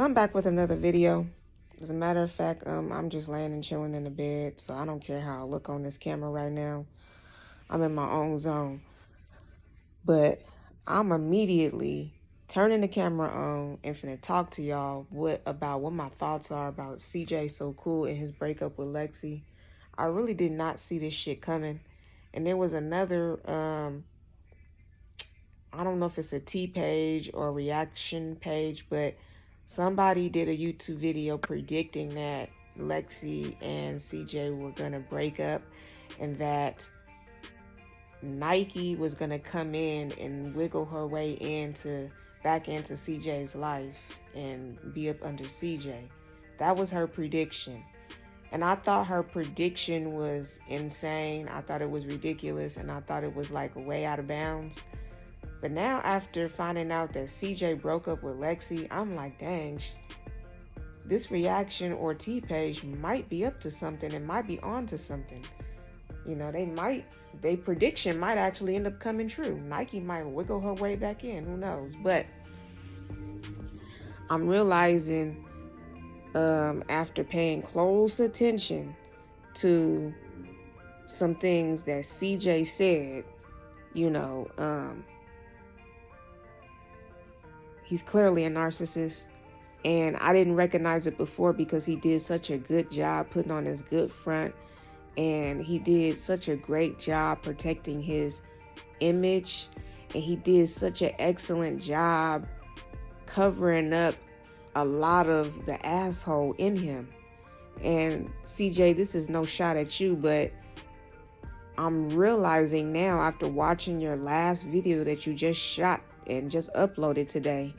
So I'm back with another video. As a matter of fact, I'm just laying and chilling in the bed, so I don't care how I look on this camera right now. I'm in my own zone. But I'm immediately turning the camera on and finna talk to y'all about what my thoughts are about CJ So Cool and his breakup with Lexi. I really did not see this shit coming. And there was another, I don't know if it's a Tpage or a reaction page, but somebody did a YouTube video predicting that Lexi and CJ were going to break up and that Nike was going to come in and wiggle her way back into CJ's life and be up under CJ. That was her prediction. And I thought her prediction was insane. I thought it was ridiculous, and I thought it was like way out of bounds. But now, after finding out that CJ broke up with Lexi, I'm like, dang, this reaction or T-Page might be up to something and might be on to something. You know, their prediction might actually end up coming true. Nike might wiggle her way back in, who knows? But I'm realizing after paying close attention to some things that CJ said, he's clearly a narcissist, and I didn't recognize it before because he did such a good job putting on his good front, and he did such a great job protecting his image, and he did such an excellent job covering up a lot of the asshole in him. And CJ, this is no shot at you, but I'm realizing now after watching your last video that you just shot and just uploaded today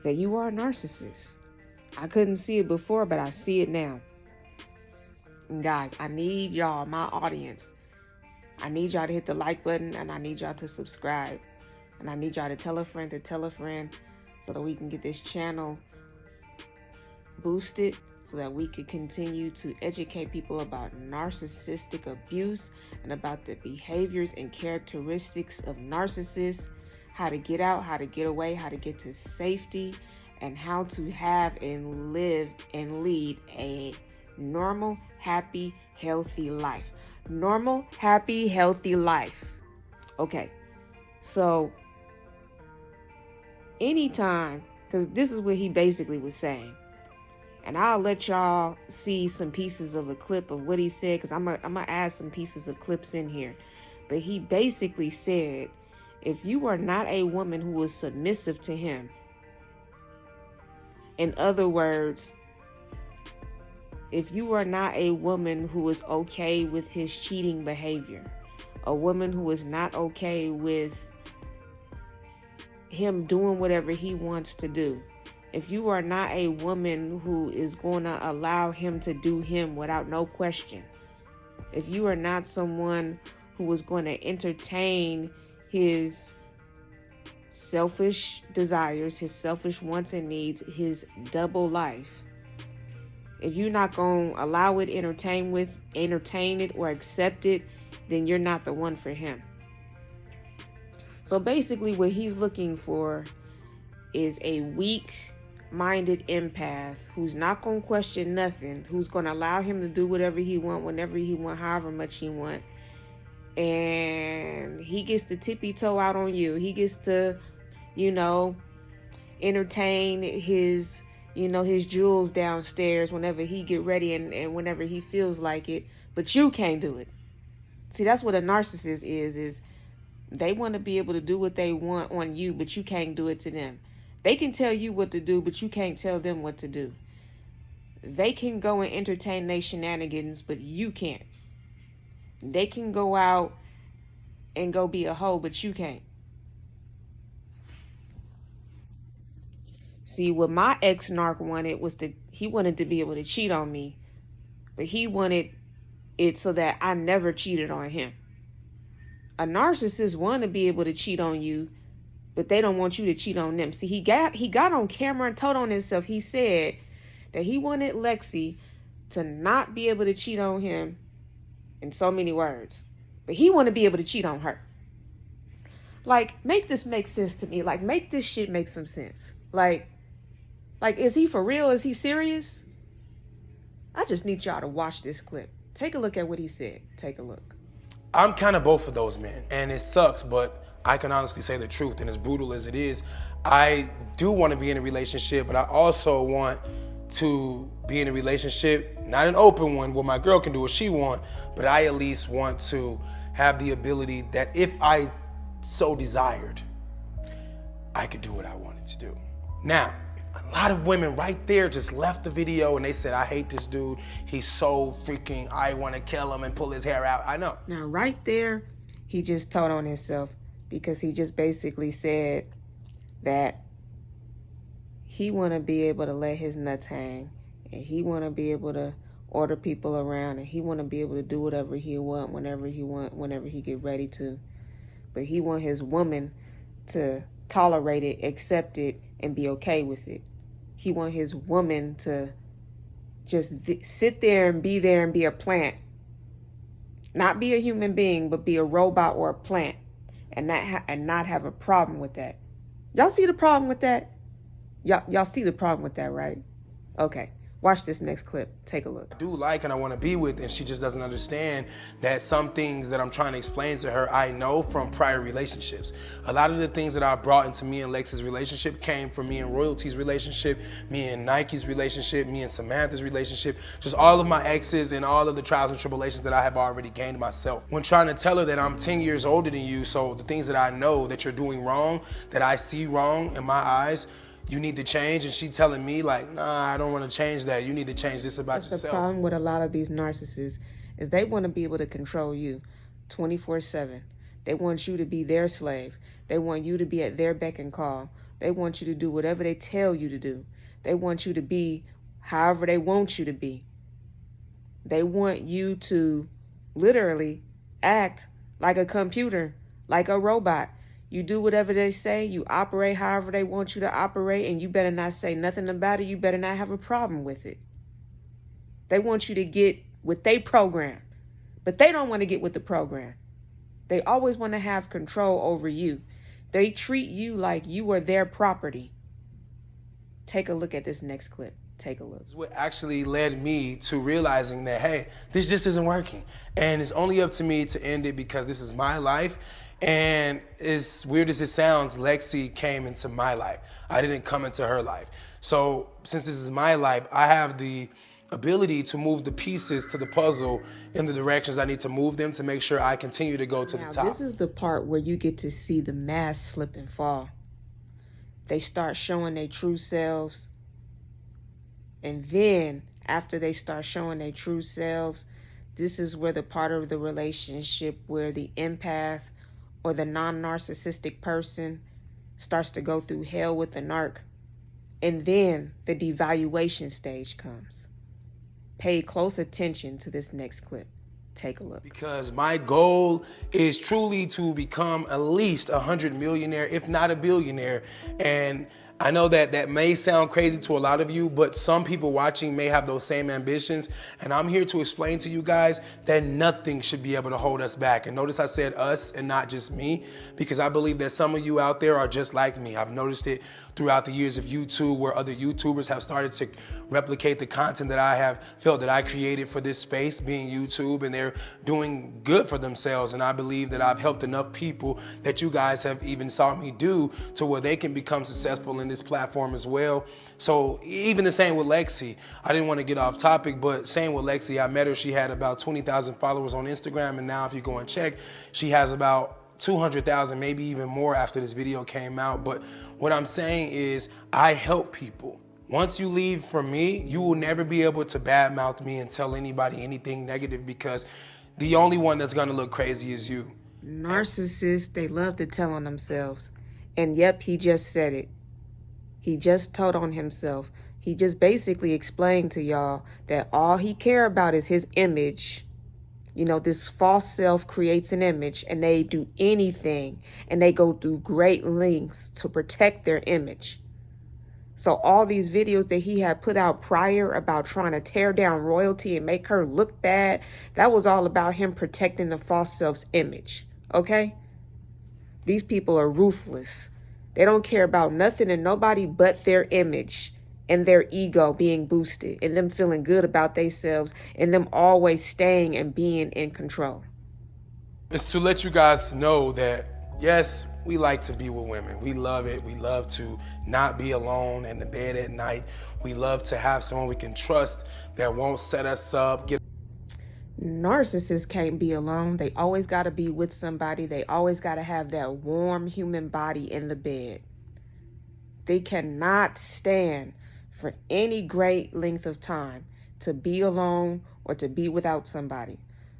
that you are a narcissist. I couldn't see it before, but I see it now. And guys, I need y'all, my audience, I need y'all to hit the like button, and I need y'all to subscribe, and I need y'all to tell a friend so that we can get this channel boosted, so that we can continue to educate people about narcissistic abuse and about the behaviors and characteristics of narcissists, how to get out, how to get away, how to get to safety, and how to have and live and lead a normal, happy, healthy life. Normal, happy, healthy life. Okay, so anytime, because this is what he basically was saying, and I'll let y'all see some pieces of a clip of what he said, because I'm gonna add some pieces of clips in here. But he basically said, if you are not a woman who is submissive to him, in other words, if you are not a woman who is okay with his cheating behavior, a woman who is not okay with him doing whatever he wants to do, if you are not a woman who is going to allow him to do him without no question, if you are not someone who is going to entertain his selfish desires, his selfish wants and needs, his double life, if you're not going to allow it, entertain it, or accept it, then you're not the one for him. So basically what he's looking for is a weak-minded empath who's not going to question nothing, who's going to allow him to do whatever he want, whenever he want, however much he want. And he gets to tippy toe out on you. He gets to, entertain his jewels downstairs whenever he get ready and whenever he feels like it. But you can't do it. See, that's what a narcissist is they want to be able to do what they want on you, but you can't do it to them. They can tell you what to do, but you can't tell them what to do. They can go and entertain their shenanigans, but you can't. They can go out and go be a hoe, but you can't. See, what my ex-narc wanted was he wanted to be able to cheat on me, but he wanted it so that I never cheated on him. A narcissist want to be able to cheat on you, but they don't want you to cheat on them. See, he got on camera and told on himself. He said that he wanted Lexi to not be able to cheat on him in so many words, but he want to be able to cheat on her. Like, make this make sense to me. Like, make this shit make some sense. Like, Like, is he for real? Is he serious? I just need y'all to watch this clip. Take a look at what he said. Take a look. I'm kind of both of those men, and it sucks, but I can honestly say the truth, and as brutal as it is, I do want to be in a relationship, but I also want to be in a relationship, not an open one where my girl can do what she wants, but I at least want to have the ability that if I so desired, I could do what I wanted to do. Now, a lot of women right there just left the video and they said, I hate this dude. He's so freaking, I want to kill him and pull his hair out. I know. Now, right there, he just told on himself because he just basically said that he want to be able to let his nuts hang, and he want to be able to order people around, and he want to be able to do whatever he want, whenever he get ready to. But he want his woman to tolerate it, accept it, and be okay with it. He want his woman to just sit there and be a plant. Not be a human being, but be a robot or a plant, and not have a problem with that. Y'all see the problem with that? Y'all see the problem with that, right? Okay. Watch this next clip. Take a look. I do like and I want to be with, and she just doesn't understand that some things that I'm trying to explain to her, I know from prior relationships. A lot of the things that I brought into me and Lexi's relationship came from me and Royalty's relationship, me and Nike's relationship, me and Samantha's relationship, just all of my exes and all of the trials and tribulations that I have already gained myself. When trying to tell her that I'm 10 years older than you, so the things that I know that you're doing wrong, that I see wrong in my eyes, you need to change, and she telling me like, nah, I don't want to change that. You need to change this about yourself. The problem with a lot of these narcissists is they want to be able to control you 24/7. They want you to be their slave. They want you to be at their beck and call. They want you to do whatever they tell you to do. They want you to be however they want you to be. They want you to literally act like a computer, like a robot. You do whatever they say, you operate however they want you to operate, and you better not say nothing about it. You better not have a problem with it. They want you to get with their program, but they don't want to get with the program. They always want to have control over you. They treat you like you are their property. Take a look at this next clip. Take a look. What actually led me to realizing that, hey, this just isn't working. And it's only up to me to end it because this is my life. And as weird as it sounds, Lexi came into my life. I didn't come into her life. So since this is my life, I have the ability to move the pieces to the puzzle in the directions I need to move them to make sure I continue to go to the top. This is the part where you get to see the mask slip and fall. They start showing their true selves. And then after they start showing their true selves, this is where the part of the relationship where the empath or the non-narcissistic person starts to go through hell with the narc. And then the devaluation stage comes. Pay close attention to this next clip. Take a look. Because my goal is truly to become at least 100 millionaire, if not a billionaire. And I know that that may sound crazy to a lot of you, but some people watching may have those same ambitions. And I'm here to explain to you guys that nothing should be able to hold us back. And notice I said us and not just me, because I believe that some of you out there are just like me. I've noticed it throughout the years of YouTube, where other YouTubers have started to replicate the content that I have felt that I created for this space, being YouTube, and they're doing good for themselves. And I believe that I've helped enough people that you guys have even saw me do to where they can become successful in this platform as well. So even the same with Lexi. I didn't want to get off topic, but same with Lexi. I met her, she had about 20,000 followers on Instagram, and now if you go and check, she has about 200,000, maybe even more after this video came out. But what I'm saying is I help people. Once you leave from me, you will never be able to badmouth me and tell anybody anything negative, because the only one that's gonna look crazy is you. Narcissists, they love to tell on themselves. And yep, he just said it. He just told on himself. He just basically explained to y'all that all he care about is his image. You know, this false self creates an image, and they do anything, and they go through great lengths to protect their image. So all these videos that he had put out prior about trying to tear down Royalty and make her look bad, that was all about him protecting the false self's image, okay? These people are ruthless. They don't care about nothing and nobody but their image. and their ego being boosted and them feeling good about themselves and them always staying and being in control. It's to let you guys know that, yes, we like to be with women. We love it. We love to not be alone in the bed at night. We love to have someone we can trust that won't set us up. Narcissists can't be alone. They always got to be with somebody. They always got to have that warm human body in the bed. They cannot stand for any great length of time to be alone or to be without somebody.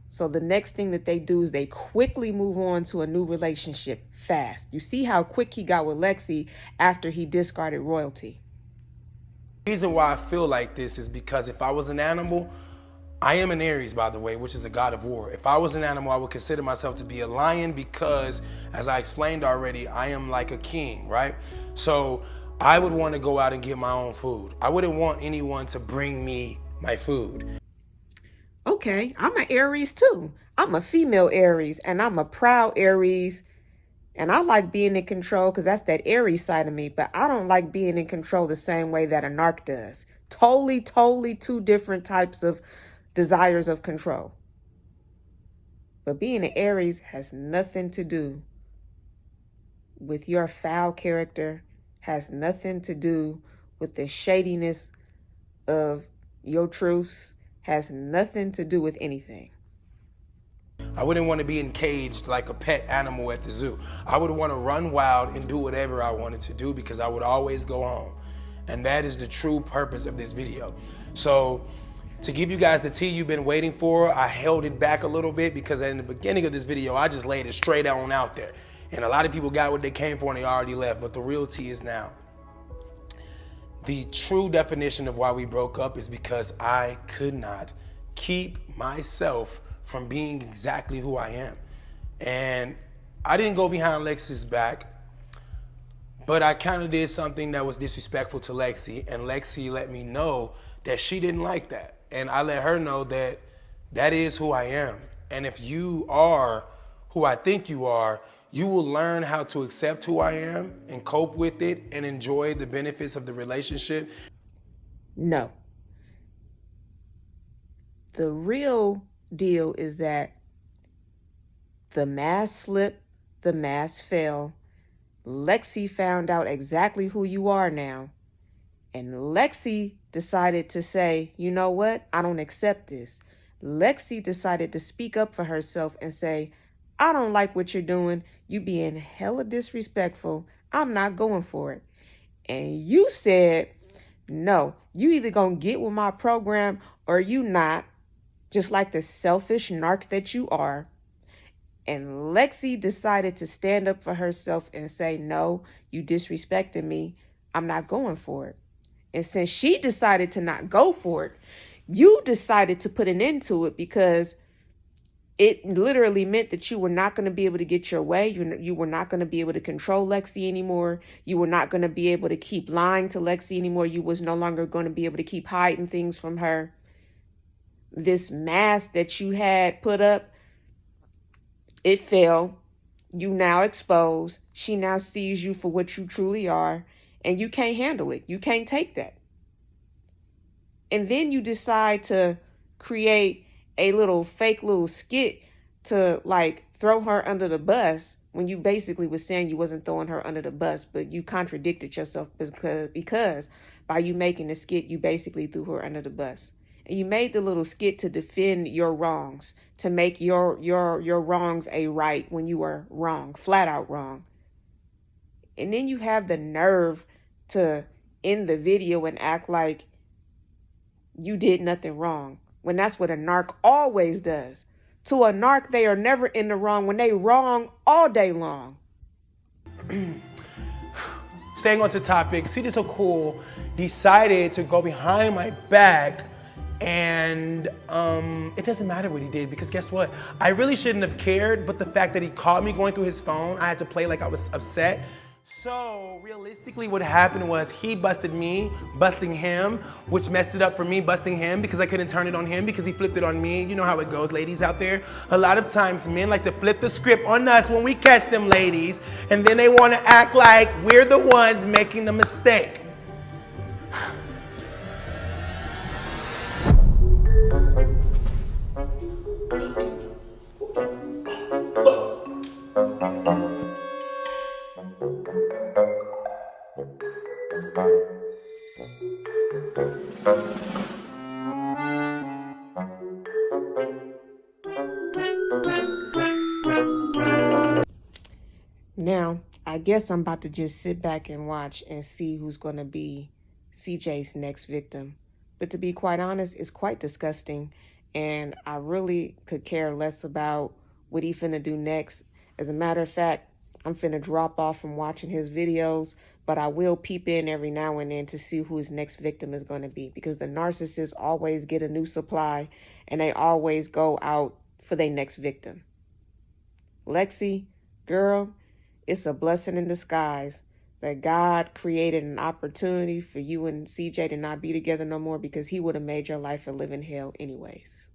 So the next thing that they do is they quickly move on to a new relationship fast. You see how quick he got with Lexi after he discarded royalty. The reason why I feel like this is because if I was an animal, I am an Aries, by the way, which is a god of war. If I was an animal, I would consider myself to be a lion because, as I explained already, I am like a king, right? So I would want to go out and get my own food. I wouldn't want anyone to bring me my food. Okay, I'm an Aries too. I'm a female Aries and I'm a proud Aries. And I like being in control because that's that Aries side of me. But I don't like being in control the same way that a narc does. Totally two different types of desires of control. But being an Aries has nothing to do with your foul character, has nothing to do with the shadiness of your truths, has nothing to do with anything. I wouldn't want to be encaged like a pet animal at the zoo. I would want to run wild and do whatever I wanted to do because I would always go home. And that is the true purpose of this video. So to give you guys the tea you've been waiting for, I held it back a little bit because in the beginning of this video, I just laid it straight on out there. And a lot of people got what they came for and they already left, but the real tea is now. The true definition of why we broke up is because I could not keep myself from being exactly who I am. And I didn't go behind Lexi's back, but I kind of did something that was disrespectful to Lexi, and Lexi let me know that she didn't like that. And I let her know that that is who I am. And if you are who I think you are, you will learn how to accept who I am and cope with it and enjoy the benefits of the relationship. No. The real deal is that the mask slipped, the mask fell. Lexi found out exactly who you are now. And Lexi decided to say, you know what? I don't accept this. Lexi decided to speak up for herself and say, I don't like what you're doing. You being hella disrespectful. I'm not going for it. And you said, no, you either gonna get with my program or you not, just like the selfish narc that you are. And Lexi decided to stand up for herself and say, no, you disrespected me. I'm not going for it. And since she decided to not go for it, you decided to put an end to it because it literally meant that you were not going to be able to get your way. You were not going to be able to control Lexi anymore. You were not going to be able to keep lying to Lexi anymore. You was no longer going to be able to keep hiding things from her. This mask that you had put up, it fell. You now exposed. She now sees you for what you truly are, and you can't handle it. You can't take that. And then you decide to create a fake little skit to like throw her under the bus when you basically was saying you wasn't throwing her under the bus, but you contradicted yourself because by you making the skit, you basically threw her under the bus. And you made the little skit to defend your wrongs, to make your wrongs a right when you were wrong, flat out wrong. And then you have the nerve to end the video and act like you did nothing wrong, when that's what a narc always does. To a narc, they are never in the wrong when they wrong all day long. Staying on to topic, CJ So Cool decided to go behind my back, and it doesn't matter what he did because guess what? I really shouldn't have cared, but the fact that he caught me going through his phone, I had to play like I was upset. So realistically what happened was he busted me, busting him, which messed it up for me busting him because I couldn't turn it on him because he flipped it on me. You know how it goes, ladies out there. A lot of times men like to flip the script on us when we catch them, ladies, and then they want to act like we're the ones making the mistake. Now, I guess I'm about to just sit back and watch and see who's going to be CJ's next victim. But to be quite honest, it's quite disgusting, and I really could care less about what he finna do next. As a matter of fact, I'm finna drop off from watching his videos, but I will peep in every now and then to see who his next victim is going to be, because the narcissists always get a new supply and they always go out for their next victim. Lexi, girl, it's a blessing in disguise that God created an opportunity for you and CJ to not be together no more, because he would have made your life a living hell anyways.